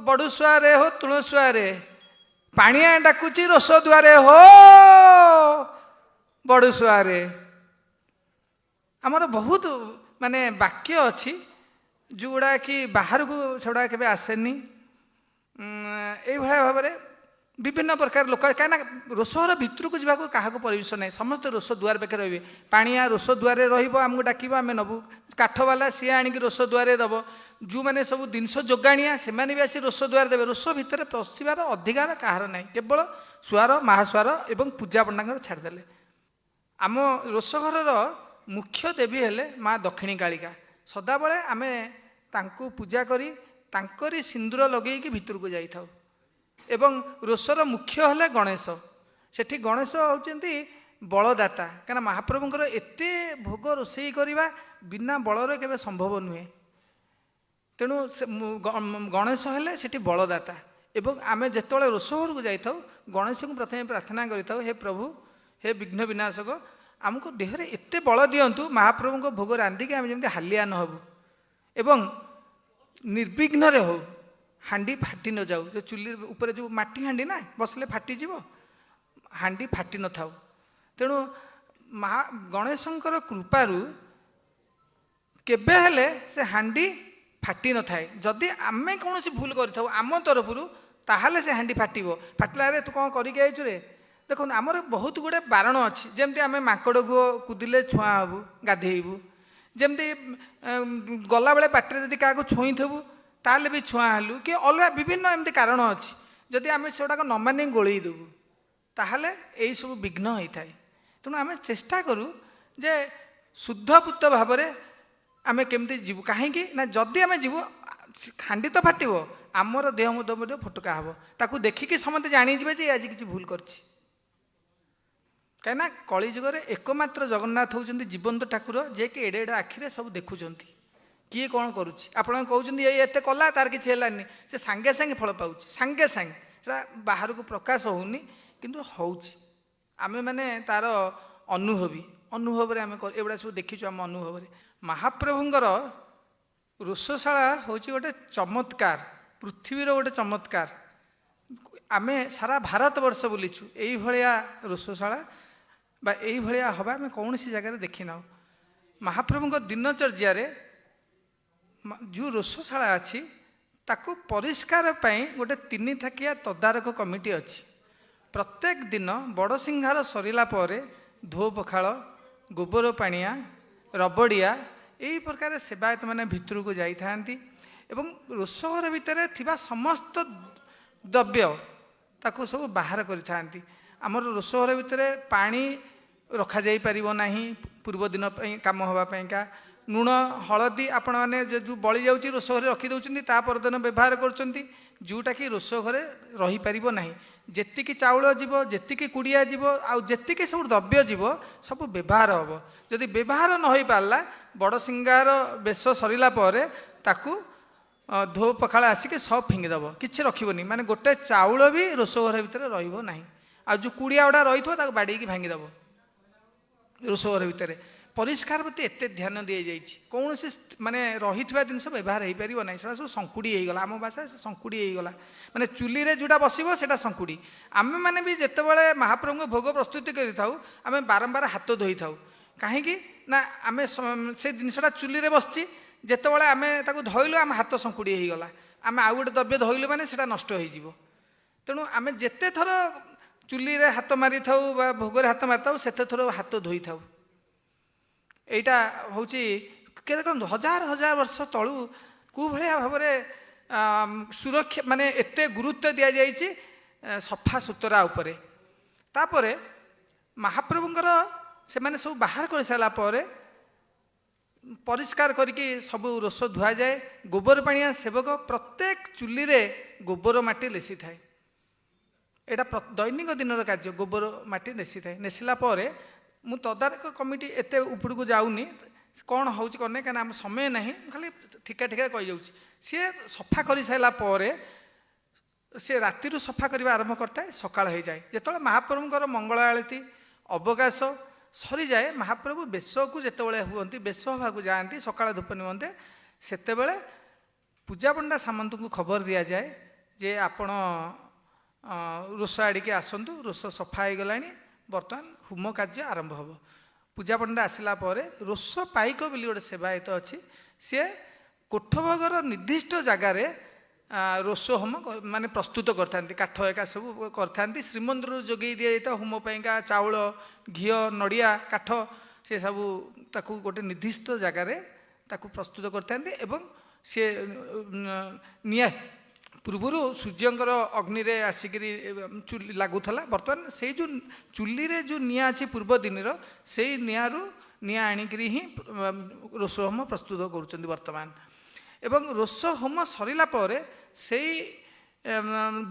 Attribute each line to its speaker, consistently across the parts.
Speaker 1: बड़ुसुआरे हो तुणुसुआरे पाणिया डाकुची रोष दुआरे हो बड़ुसुआरे। आमर बहुत माने वाक्य अच्छी जोड़ा कि बाहर को सेगुड़ा के आसेनी ये भाव में विभिन्न प्रकार लोक कहीं रोषर भितर को जावाक क्या परमिशन नहीं समस्त रोष दुआर पाखे रे पाणिया रोष दुआरे रमको डाक आम नबू काठवाला सी आणिक रोष दुआरे दब जो मैंने सब जिनस जोगाणिया से भी आसी रोष दुआर देवे रोष भितर पशिबार अधिकार कहार ना केवल सुआर महासुआर एवं पूजा पंडा छाड़देले। आम रोष घर मुख्य देवी हेले माँ दक्षिणी कालिका सदाबले आम तांको पूजा करी तांकरी सिंदूर लगेगी भितर को जाई थाउ एवं रोषर मुख्य हेले गणेश सेठी गणेश होचंती बलदाता कहीं महाप्रभुंकर एते भोग रोषेई करवा बिना बलर केवे संभव नुहे तेणु गणेश हेले सेठी बलदाता एवं आम जेतोले रोष घर को जाई थाउ गणेश को प्रथम प्रार्थना करि थाउ हे प्रभु हे विघ्न विनाशक आमको देहरे एते बल दियंतु महाप्रभु भोग रांधिकी आम जमी हालिया न हबु एवं निर्विघ्न रे हो हांडी फाटी न जाऊ जो चुली ऊपर जो माटी हांडी ना बसले फाटी जीव हांडी फाटी न थाउ तेणु महा गणेशंकर कृपारू केबे हेले से हांडी फाटी न थाए जदि आमे कौन भूल करिथाउ आम तरफरु ताहाले से हांडी फाटिबो फाटला रे तू कौन करिके आइछु रे देखो आमर बहुत गुड़े बारण अच्छी जमती आम माकड़ गुओ कुदिले छुआ हबू गाधेबू जमती गला बेले पाटे जदि क्या छुई थबू ताले भी छुआ हलु कि अलग विभिन्न एमती कारण अच्छी जदि आम से न मानि गोलई देबू ताहले यही सब विघ्न होता है तेणु आम चेष्टा करूँ जे शुद्धपूत भाव में आम केमती जीवु कहीं ना जदि आम जीवु हांडी तो फाटो आमर देह मुद फटका हम ताकू देखिकी समझते जाणीजे जे आज किसी भूल कर कहीं कलिजुगर एकमात्र जगन्नाथ होती जीवंत ठाकुर जे कि एडे एडे आखिरे सब देखुंत किए कौन करुच्ची आप कहते ये एत कला तार किसी है से सांगे सांगे फल पाँच सांगे सांगे बाहर को प्रकाश होनी किंतु होची आमे माने तार अनुभवी अनुभव आम एगुड़ा सब देखीचु आम अनुभव महाप्रभुंर रोषशाला हूँ गोटे चमत्कार पृथ्वीर गोटे चमत्कार आमे सारा भारत वर्ष बुलीचु यही भाया रोषशाला बा यही भाया हवा आम कौन सी जगह देखी ना महाप्रभु दिनचर्या जो रोषशाला अच्छी ताकू परिष्कार पाई गोटे 3 थाकिया तदारक कमिटी अच्छी प्रत्येक दिन बड़ सिंहार सरिला परे धो पखाल गोबर पाणिया रबड़िया यही प्रकार सेवायत मैंने भितर को जाती एवं रोषघर भितर थिबा समस्त द्रव्य ताकू सब बाहर करि आमर रोषघर भितर पानी रखा जाई परिबो नाही पूर्व दिन काम होगापाईका लुण हलदी आपण मैंने जो बड़ी जाऊँगी रोषघर रखी दौरान ता परदिन व्यवहार करुँच जोटा कि रोषघरे रहीपर ना जी चाउल जीव जी कुड़िया जीव आती सब द्रव्य जीव सब व्यवहार हम जदि व्यवहार न हो पारा बड़ सिंगार बेश सरला ताकू धो पखाड़ आसिक सब फिंगिदेव किसी रखनी माने गोटे चाउल भी रोषघर भितर रही आ जो कुड़िया गुड़ा रही थो बाड़ी भांगीदेव रोषघर भितर परिष्कार प्रति एत ध्यान दी जाइए कौन से माने रही जिन व्यवहार हो पार ना सब संकुड़ी होगा आम भाषा से संकुड़ी होगा माने चुली रे जोड़ा बसो से संकुड़ी आम मैंने भी जितेबाला महाप्रभु भोग प्रस्तुति करें बारंबार हाथ धोई था कहीं ना आम से जिनसा चुली रे बसची जितेबाला आम धोइलु आम हाथ संकुड़ी होगा आम आउ गोटे द्रव्य धोइलु माने सेटा नष्ट हो तेणु आम जिते थर चुली रे हाथ मारी था भोग हाथ मारी था से थर हाथ धोई था यहाँ हूँ देखो हजार हजार वर्ष तलू कौ भाया भाव में सुरक्षा माने एते गुरुत्व दि जाइए सफा सुतरा उपरे तापरे महाप्रभुंकर से माने सब बाहर कर सारा परिष्कार करके सब रोष धुआ जाए गोबर पाणिया सेवक प्रत्येक चुली रे गोबर माटी लेसी थाए यहाँ दैनिक दिन कार्य गोबर माटी लेसी थाए नेसिला मु तदारक कमिटी एत ऊपर को जाऊनी कौन हो कौन कहीं आम समय ना खाली ठिका ठिका कही जाऊँ सी सफा कर सारापर सी राति सफा करने आरंभ करता है सकाळ हो जाए जो महाप्रभुंर मंगल आलती अवकाश सरी जाए महाप्रभु बेश को जितेबाला हमें बेश हाँ जाती सकाळ धूप निमंते से पूजा पंडा सामंत को खबर दि जाए ଯେ ଆପଣ ରୋଷ ଆଡ଼ିକି ଆସନ୍ତୁ, ରୋଷ ସଫା ହେଇଗଲାଣି, ବର୍ତ୍ତମାନ ହୋମ କାର୍ଯ୍ୟ ଆରମ୍ଭ ହେବ। ପୂଜା ପଣ୍ଡା ଆସିଲା ପରେ ରୋଷ ପାଇକ ବୋଲି ଗୋଟେ ସେବାୟତ ଅଛି, ସିଏ କୋଠଭୋଗର ନିର୍ଦ୍ଦିଷ୍ଟ ଜାଗାରେ ରୋଷ ହୋମ ମାନେ ପ୍ରସ୍ତୁତ କରିଥାନ୍ତି, କାଠ ଏକା ସବୁ କରିଥାନ୍ତି। ଶ୍ରୀମନ୍ଦିରରୁ ଯୋଗେଇ ଦିଆଯାଇଥିବା ହୋମ ପାଇଁକା ଚାଉଳ, ଘିଅ, ନଡ଼ିଆ, କାଠ ସେ ସବୁ ତାକୁ ଗୋଟେ ନିର୍ଦ୍ଦିଷ୍ଟ ଜାଗାରେ ତାକୁ ପ୍ରସ୍ତୁତ କରିଥାନ୍ତି। ଏବଂ ସେ ନିଆଁ ପୂର୍ବରୁ ସୂର୍ଯ୍ୟଙ୍କର ଅଗ୍ନିରେ ଆସିକିରି ଚୁଲି ଲାଗୁଥିଲା, ବର୍ତ୍ତମାନ ସେଇ ଯେଉଁ ଚୁଲିରେ ଯେଉଁ ନିଆଁ ଅଛି ପୂର୍ବ ଦିନର, ସେଇ ନିଆଁରୁ ନିଆଁ ଆଣିକିରି ହିଁ ରୋଷ ହୋମ ପ୍ରସ୍ତୁତ କରୁଛନ୍ତି ବର୍ତ୍ତମାନ। ଏବଂ ରୋଷ ହୋମ ସରିଲା ପରେ ସେଇ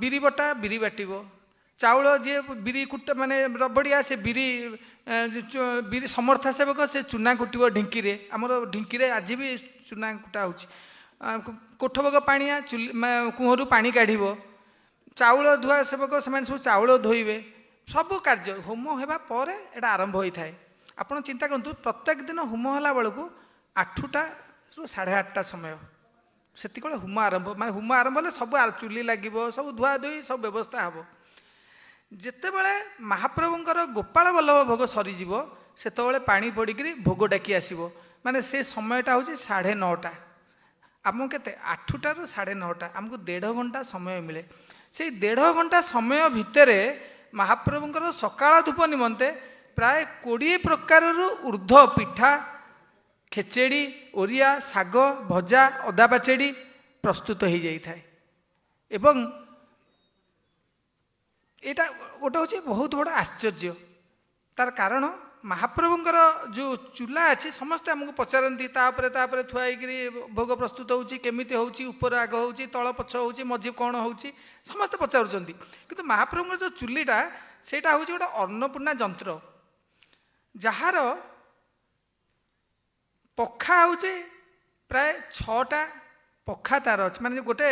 Speaker 1: ବିରି ବଟା ବିରି ବାଟିବ, ଚାଉଳ ଯିଏ ବିରି କୁଟା ମାନେ ରବଡ଼ିଆ ସେ ବିରି ସମର୍ଥା ସେବକ ସେ ଚୁନା କୁଟିବ ଢିଙ୍କିରେ, ଆମର ଢିଙ୍କିରେ ଆଜି ବି ଚୁନା କୁଟା ହେଉଛି। କୋଠଭୋଗ ପାଣିଆ କୁଅଁରୁ ପାଣି କାଢ଼ିବ, ଚାଉଳ ଧୁଆ ସେବକ ସେମାନେ ସବୁ ଚାଉଳ ଧୋଇବେ। ସବୁ କାର୍ଯ୍ୟ ହୋମ ହେବା ପରେ ଏଇଟା ଆରମ୍ଭ ହୋଇଥାଏ। ଆପଣ ଚିନ୍ତା କରନ୍ତୁ, ପ୍ରତ୍ୟେକ ଦିନ ହୋମ ହେଲା ବେଳକୁ 8ଟାରୁ 8:30 ସମୟ, ସେତିକବେଳେ ହୋମ ଆରମ୍ଭ, ମାନେ ହୋମ ଆରମ୍ଭ ହେଲେ ସବୁ ଚୁଲି ଲାଗିବ, ସବୁ ଧୁଆ ଧୋଇ ସବୁ ବ୍ୟବସ୍ଥା ହେବ। ଯେତେବେଳେ ମହାପ୍ରଭୁଙ୍କର ଗୋପାଳ ବଲ୍ଲଭ ଭୋଗ ସରିଯିବ, ସେତେବେଳେ ପାଣି ପଡ଼ିକିରି ଭୋଗ ଡାକି ଆସିବ, ମାନେ ସେ ସମୟଟା ହେଉଛି 9:30। ଆମକୁ କେତେ 8ଟାରୁ 9:30, ଆମକୁ 1.5 ଘଣ୍ଟା ସମୟ ମିଳେ। ସେଇ 1.5 ଘଣ୍ଟା ସମୟ ଭିତରେ ମହାପ୍ରଭୁଙ୍କର ସକାଳ ଧୂପ ନିମନ୍ତେ ପ୍ରାୟ 20 ପ୍ରକାରରୁ ଉର୍ଦ୍ଧ୍ୱ ପିଠା, ଖେଚେଡ଼ି, ଓରିଆ, ଶାଗ, ଭଜା, ଅଦା ପାଚେଡ଼ି ପ୍ରସ୍ତୁତ ହୋଇଯାଇଥାଏ। ଏବଂ ଏଇଟା ଗୋଟେ ହେଉଛି ବହୁତ ବଡ଼ ଆଶ୍ଚର୍ଯ୍ୟ। ତାର କାରଣ ମହାପ୍ରଭୁଙ୍କର ଯେଉଁ ଚୁଲା ଅଛି, ସମସ୍ତେ ଆମକୁ ପଚାରନ୍ତି ତାପରେ ଥୁଆ ହେଇକିରି ଭୋଗ ପ୍ରସ୍ତୁତ ହେଉଛି, କେମିତି ହେଉଛି, ଉପର ଆଗ ହେଉଛି, ତଳ ପଛ ହେଉଛି, ମଝି କ'ଣ ହେଉଛି, ସମସ୍ତେ ପଚାରୁଛନ୍ତି। କିନ୍ତୁ ମହାପ୍ରଭୁଙ୍କର ଯେଉଁ ଚୁଲିଟା, ସେଇଟା ହେଉଛି ଗୋଟେ ଅନ୍ନପୂର୍ଣ୍ଣା ଯନ୍ତ୍ର, ଯାହାର ପଖା ହେଉଛି ପ୍ରାୟ 6ଟା ପଖା ତାର ଅଛି। ମାନେ ଗୋଟେ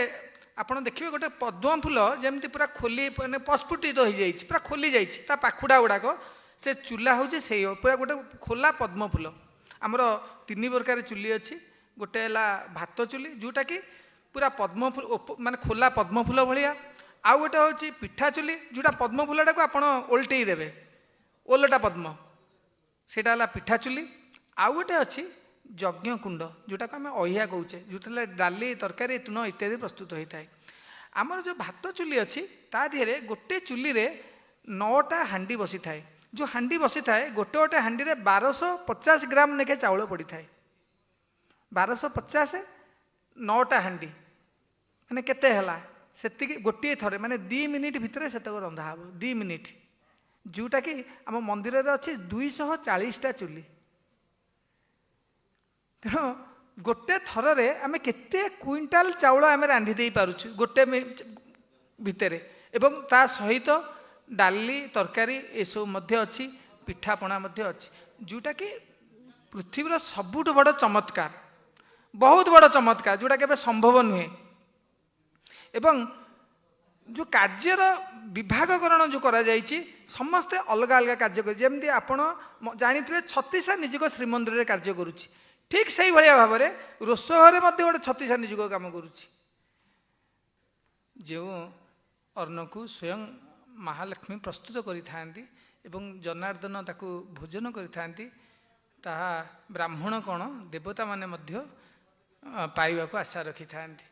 Speaker 1: ଆପଣ ଦେଖିବେ ଗୋଟେ ପଦ୍ମ ଫୁଲ ଯେମିତି ପୁରା ଖୋଲି ମାନେ ପ୍ରସ୍ଫୁଟିତ ହୋଇଯାଇଛି, ପୁରା ଖୋଲି ଯାଇଛି ତା ପାଖୁଡ଼ା ଗୁଡ଼ାକ, ସେ ଚୁଲା ହେଉଛି ସେଇ ପୁରା ଗୋଟେ ଖୋଲା ପଦ୍ମ ଫୁଲ। ଆମର 3 ପ୍ରକାର ଚୁଲି ଅଛି। ଗୋଟେ ହେଲା ଭାତ ଚୁଲି, ଯେଉଁଟାକି ପୁରା ପଦ୍ମ ମାନେ ଖୋଲା ପଦ୍ମ ଫୁଲ ଭଳିଆ। ଆଉ ଗୋଟେ ହେଉଛି ପିଠା ଚୁଲି, ଯେଉଁଟା ପଦ୍ମ ଫୁଲଟାକୁ ଆପଣ ଓଲଟେଇ ଦେବେ, ଓଲଟା ପଦ୍ମ, ସେଇଟା ହେଲା ପିଠା ଚୁଲି। ଆଉ ଗୋଟେ ଅଛି ଯଜ୍ଞ କୁଣ୍ଡ, ଯେଉଁଟାକୁ ଆମେ ଅହିଆ କହୁଛେ, ଯେଉଁଥିରେ ଡାଲି, ତରକାରୀ, ତୁଣ ଇତ୍ୟାଦି ପ୍ରସ୍ତୁତ ହୋଇଥାଏ। ଆମର ଯେଉଁ ଭାତ ଚୁଲି ଅଛି, ତା ଦେହରେ ଗୋଟେ ଚୁଲିରେ 9ଟା ହାଣ୍ଡି ବସିଥାଏ। ଯେଉଁ ହାଣ୍ଡି ବସିଥାଏ, ଗୋଟେ ଗୋଟେ ହାଣ୍ଡିରେ 1250 ଗ୍ରାମ ଲେଖେ ଚାଉଳ ପଡ଼ିଥାଏ। 1250, 9ଟା ହାଣ୍ଡି ମାନେ କେତେ ହେଲା, ସେତିକି ଗୋଟିଏ ଥରେ, ମାନେ 2 ମିନିଟ୍ ଭିତରେ ସେତକ ରନ୍ଧା ହେବ, 2 ମିନିଟ୍। ଯେଉଁଟାକି ଆମ ମନ୍ଦିରରେ ଅଛି 240ଟା ଚୁଲି। ତେଣୁ ଗୋଟେ ଥରରେ ଆମେ କେତେ କୁଇଣ୍ଟାଲ ଚାଉଳ ଆମେ ରାନ୍ଧି ଦେଇ ପାରୁଛୁ ଗୋଟେ ଭିତରେ। ଏବଂ ତା ସହିତ ଡାଲି, ତରକାରୀ ଏସବୁ ମଧ୍ୟ ଅଛି, ପିଠାପଣା ମଧ୍ୟ ଅଛି, ଯେଉଁଟାକି ପୃଥିବୀର ସବୁଠୁ ବଡ଼ ଚମତ୍କାର, ବହୁତ ବଡ଼ ଚମତ୍କାର, ଯେଉଁଟା କେବେ ସମ୍ଭବ ନୁହେଁ। ଏବଂ ଯେଉଁ କାର୍ଯ୍ୟର ବିଭାଗକରଣ ଯେଉଁ କରାଯାଇଛି, ସମସ୍ତେ ଅଲଗା ଅଲଗା କାର୍ଯ୍ୟ କରି, ଯେମିତି ଆପଣ ଜାଣିଥିବେ 36 ନିଯୁଗ ଶ୍ରୀମନ୍ଦିରରେ କାର୍ଯ୍ୟ କରୁଛି, ଠିକ୍ ସେଇଭଳିଆ ଭାବରେ ରୋଷ ଘରେ ମଧ୍ୟ ଗୋଟେ 36 ନିଯୁଗ କାମ କରୁଛି। ଯେଉଁ ଅନ୍ନକୁ ସ୍ୱୟଂ ମହାଲକ୍ଷ୍ମୀ ପ୍ରସ୍ତୁତ କରିଥାନ୍ତି ଏବଂ ଜନାର୍ଦ୍ଦନ ତାକୁ ଭୋଜନ କରିଥାନ୍ତି, ତାହା ବ୍ରାହ୍ମଣ କ'ଣ ଦେବତାମାନେ ମଧ୍ୟ ପାଇବାକୁ ଆଶା ରଖିଥାନ୍ତି।